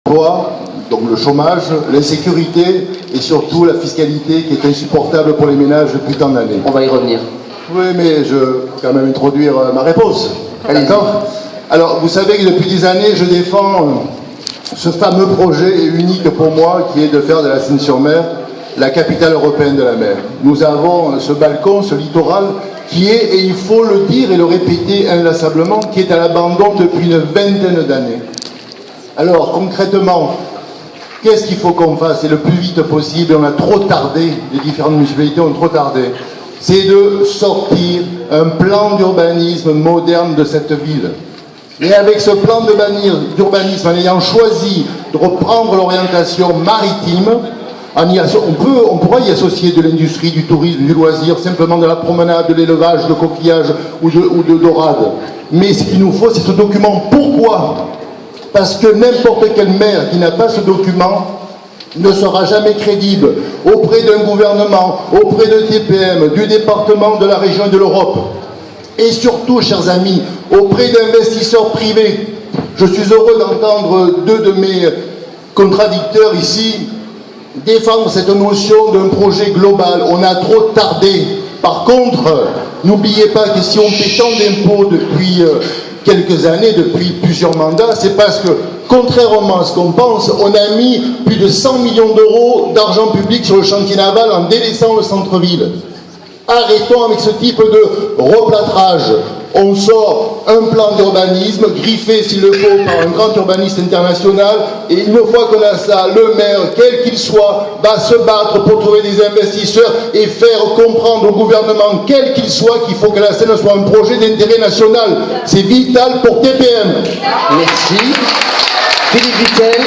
l'emploi, donc le chômage, l'insécurité et surtout la fiscalité qui est insupportable pour les ménages depuis tant d'années. On va y revenir. Oui, mais je vais quand même introduire ma réponse. D'accord ? Alors, vous savez que depuis des années, je défends ce fameux projet unique pour moi qui est de faire de la Seine-sur-Mer la capitale européenne de la mer. Nous avons ce balcon, ce littoral qui est, et il faut le dire et le répéter inlassablement, qui est à l'abandon depuis une vingtaine d'années. Alors, concrètement, qu'est-ce qu'il faut qu'on fasse? Et le plus vite possible, on a trop tardé, les différentes municipalités ont trop tardé. C'est de sortir un plan d'urbanisme moderne de cette ville. Et avec ce plan d'urbanisme, en ayant choisi de reprendre l'orientation maritime, on pourra y associer de l'industrie, du tourisme, du loisir, simplement de la promenade, de l'élevage, de coquillages ou de dorades. Mais ce qu'il nous faut, c'est ce document. Pourquoi? Parce que n'importe quel maire qui n'a pas ce document ne sera jamais crédible auprès d'un gouvernement, auprès de TPM, du département, de la région et de l'Europe. Et surtout, chers amis, auprès d'investisseurs privés. Je suis heureux d'entendre deux de mes contradicteurs ici défendre cette notion d'un projet global. On a trop tardé. Par contre, n'oubliez pas que si on paie tant d'impôts depuis quelques années, depuis plusieurs mandats, c'est parce que, contrairement à ce qu'on pense, on a mis plus de 100 millions d'euros d'argent public sur le chantier naval en délaissant le centre-ville. Arrêtons avec ce type de replâtrage. On sort un plan d'urbanisme, griffé s'il le faut par un grand urbaniste international, et une fois qu'on a ça, le maire, quel qu'il soit, va se battre pour trouver des investisseurs et faire comprendre au gouvernement, quel qu'il soit, qu'il faut que la Seine soit un projet d'intérêt national. C'est vital pour TPM. Merci. Philippe Vitel.